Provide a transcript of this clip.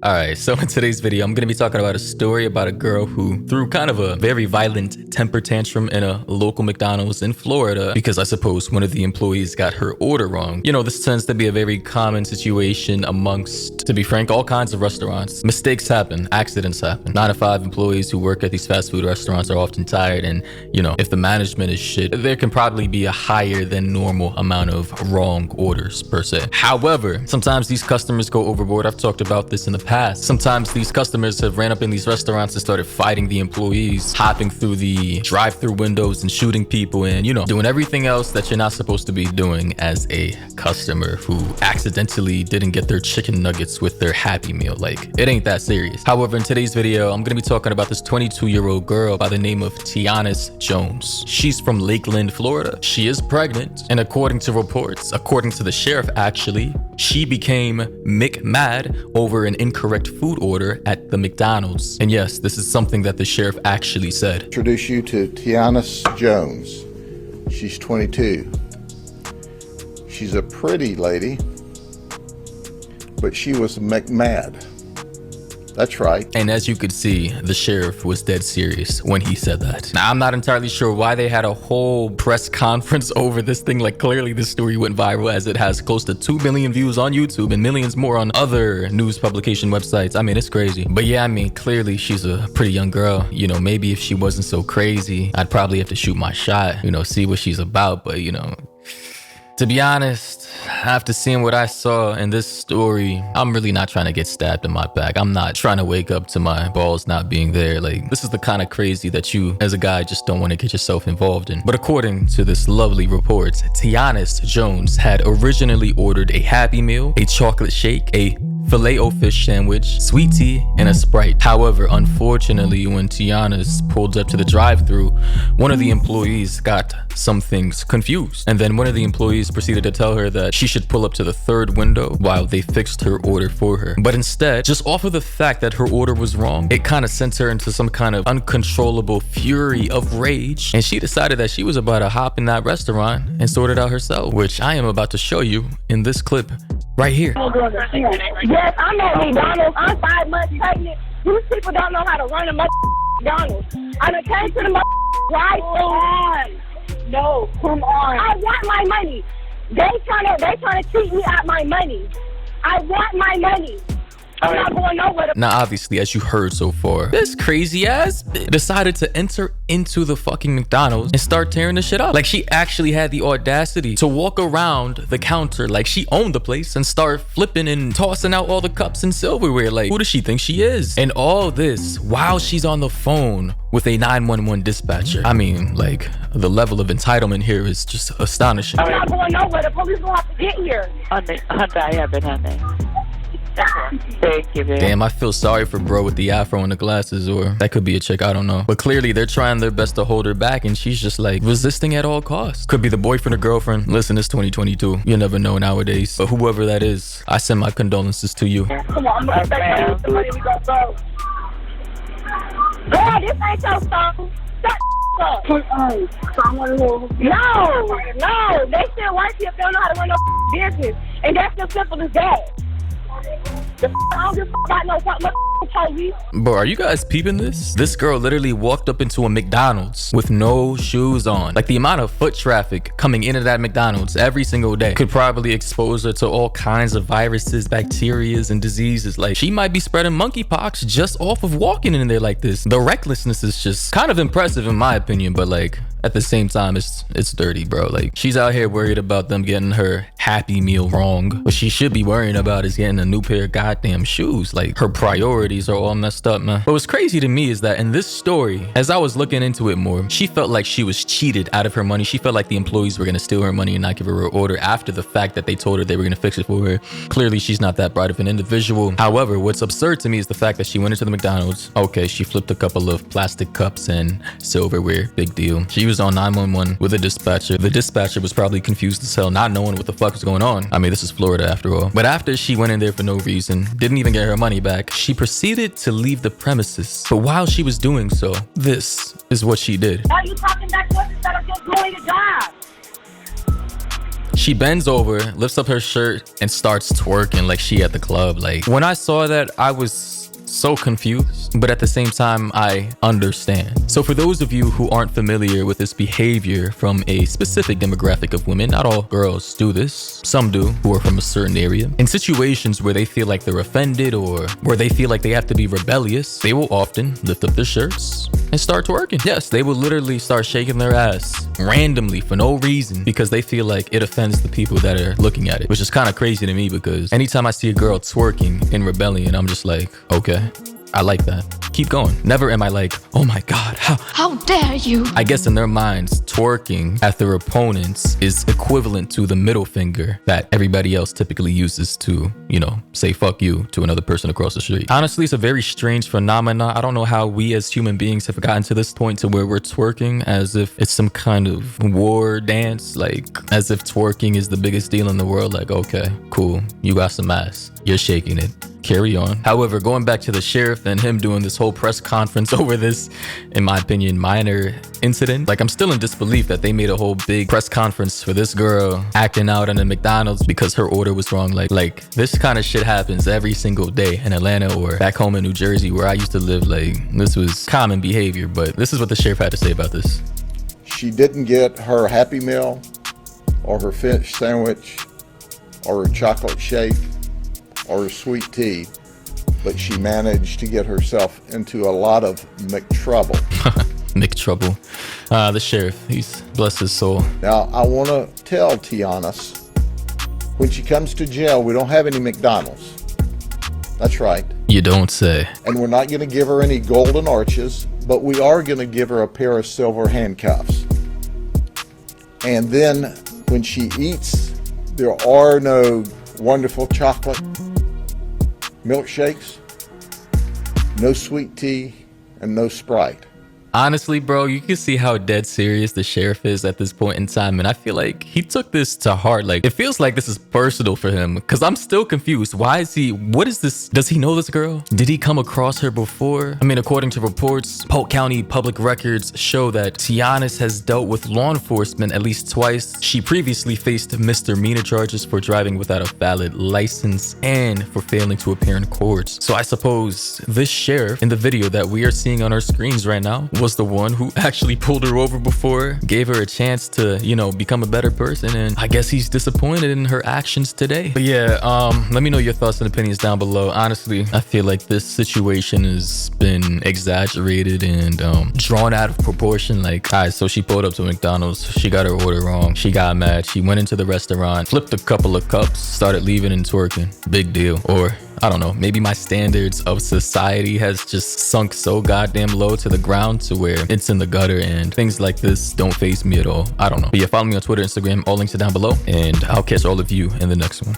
Alright, so in today's video, I'm gonna be talking about a story about a girl who threw kind of a very violent temper tantrum in a local McDonald's in Florida because I suppose one of the employees got her order wrong. You know, this tends to be a very common situation amongst, to be frank, all kinds of restaurants. Mistakes happen, accidents happen. 9 to 5 employees who work at these fast food restaurants are often tired, and you know, if the management is shit, there can probably be a higher than normal amount of wrong orders per se. However, sometimes these customers go overboard. I've talked about this in the past. Sometimes these customers have ran up in these restaurants and started fighting the employees, hopping through the drive-through windows and shooting people and, you know, doing everything else that you're not supposed to be doing as a customer who accidentally didn't get their chicken nuggets with their Happy Meal. Like, it ain't that serious. However, in today's video, I'm gonna be talking about this 22-year-old girl by the name of Tiana Jones. She's from Lakeland, Florida. She is pregnant, and according to reports, according to the sheriff actually, she became mad over an incorrect food order at the McDonald's. And yes, this is something that the sheriff actually said. Introduce you to Tiana Jones. She's 22. She's a pretty lady, but she was mad. That's right. And as you could see, the sheriff was dead serious when he said that. Now, I'm not entirely sure why they had a whole press conference over this thing. Like, clearly this story went viral as it has close to 2 million views on YouTube and millions more on other news publication websites. I mean, it's crazy. But yeah, I mean, clearly she's a pretty young girl. You know, maybe if she wasn't so crazy, I'd probably have to shoot my shot, you know, see what she's about. But, you know, to be honest, after seeing what I saw in this story, I'm really not trying to get stabbed in my back. I'm not trying to wake up to my balls not being there. Like, this is the kind of crazy that you, as a guy, just don't want to get yourself involved in. But according to this lovely report, Tiana Jones had originally ordered a Happy Meal, a chocolate shake, a Filet-O-Fish sandwich, sweet tea, and a Sprite. However, unfortunately, when Tiana's pulled up to the drive-thru, one of the employees got some things confused. And then one of the employees proceeded to tell her that she should pull up to the third window while they fixed her order for her. But instead, just off of the fact that her order was wrong, it kind of sent her into some kind of uncontrollable fury of rage. And she decided that she was about to hop in that restaurant and sort it out herself, which I am about to show you in this clip right here. Yes, I'm at McDonald's. I'm 5 months pregnant. These people don't know how to run a McDonald's. I done came to the drive-thru. No, come on. I want my money. They trying to cheat me out my money. I want my money. I'm not going nowhere. Now, obviously, as you heard so far, this crazy ass bitch decided to enter into the fucking McDonald's and start tearing the shit up. Like, she actually had the audacity to walk around the counter like she owned the place and start flipping and tossing out all the cups and silverware. Like, who does she think she is? And all this while she's on the phone with a 911 dispatcher. I mean, like, the level of entitlement here is just astonishing. I'm not going nowhere. The police will have to get here. Honey, I have it, honey. Thank you, babe. Damn, I feel sorry for bro with the afro and the glasses, or that could be a chick, I don't know. But clearly they're trying their best to hold her back and she's just like resisting at all costs. Could be the boyfriend or girlfriend. Listen, it's 2022. You never know nowadays. But whoever that is, I send my condolences to you. Come on, I'm gonna take the money we got go. Girl, this ain't your song. Shut up. No, they still work here if they don't know how to run no business. And that's as simple as that. I don't give a about no police. Bro, are you guys peeping this? This girl literally walked up into a McDonald's with no shoes on. Like, the amount of foot traffic coming into that McDonald's every single day could probably expose her to all kinds of viruses, bacterias, and diseases. Like, she might be spreading monkeypox just off of walking in there like this. The recklessness is just kind of impressive in my opinion, but like, at the same time, it's dirty, bro. Like, she's out here worried about them getting her Happy Meal wrong. What she should be worrying about is getting a new pair of goddamn shoes. Like, her priorities are all messed up, man. But what's crazy to me is that in this story, as I was looking into it more, she felt like she was cheated out of her money. She felt like the employees were gonna steal her money and not give her her order after the fact that they told her they were gonna fix it for her. Clearly, she's not that bright of an individual. However, what's absurd to me is the fact that she went into the McDonald's. Okay, she flipped a couple of plastic cups and silverware. Big deal. She was on 911 with a dispatcher. The dispatcher was probably confused as hell, not knowing what the fuck was going on. I mean, this is Florida after all. But after she went in there for no reason, didn't even get her money back, she proceeded to leave the premises. But while she was doing so, this is what she did. Why are you talking back to us instead of just doing your job? She bends over, lifts up her shirt, and starts twerking like she at the club. Like, when I saw that, I was so confused, but at the same time, I understand. So for those of you who aren't familiar with this behavior from a specific demographic of women, not all girls do this, some do, who are from a certain area. In situations where they feel like they're offended or where they feel like they have to be rebellious, they will often lift up their shirts and start twerking. Yes, they will literally start shaking their ass randomly for no reason because they feel like it offends the people that are looking at it, which is kind of crazy to me because anytime I see a girl twerking in rebellion, I'm just like, okay, I like that. Keep going. Never am I like, oh my God, how dare you? I guess in their minds, twerking at their opponents is equivalent to the middle finger that everybody else typically uses to, you know, say fuck you to another person across the street. Honestly, it's a very strange phenomenon. I don't know how we as human beings have gotten to this point to where we're twerking as if it's some kind of war dance, like as if twerking is the biggest deal in the world. Like, okay, cool, you got some ass, you're shaking it. Carry on. However, going back to the sheriff and him doing this whole press conference over this, in my opinion, minor incident, like I'm still in disbelief that they made a whole big press conference for this girl acting out in a McDonald's because her order was wrong. Like this kind of shit happens every single day in Atlanta or back home in New Jersey where I used to live. Like this was common behavior, but this is what the sheriff had to say about this. She didn't get her Happy Meal or her fish sandwich or her chocolate shake or sweet tea, but she managed to get herself into a lot of McTrouble. McTrouble. The sheriff, he's bless his soul. Now, I want to tell Tiana, when she comes to jail, we don't have any McDonald's. That's right. You don't say. And we're not going to give her any golden arches, but we are going to give her a pair of silver handcuffs. And then when she eats, there are no wonderful chocolate milkshakes, no sweet tea, and no Sprite. Honestly, bro, you can see how dead serious the sheriff is at this point in time. And I feel like he took this to heart. Like, it feels like this is personal for him because I'm still confused. Why is he, what is this? Does he know this girl? Did he come across her before? I mean, according to reports, Polk County public records show that Tiana has dealt with law enforcement at least twice. She previously faced misdemeanor charges for driving without a valid license and for failing to appear in court. So I suppose this sheriff in the video that we are seeing on our screens right now was the one who actually pulled her over before, gave her a chance to, you know, become a better person, and I guess he's disappointed in her actions today. But yeah, let me know your thoughts and opinions down below. Honestly, I feel like this situation has been exaggerated and drawn out of proportion. Like, alright, so she pulled up to McDonald's, she got her order wrong, she got mad, she went into the restaurant, flipped a couple of cups, started leaving and twerking. Big deal. Or I don't know, maybe my standards of society has just sunk so goddamn low to the ground to where it's in the gutter and things like this don't faze me at all. I don't know. But yeah, follow me on Twitter, Instagram, all links are down below, and I'll catch all of you in the next one.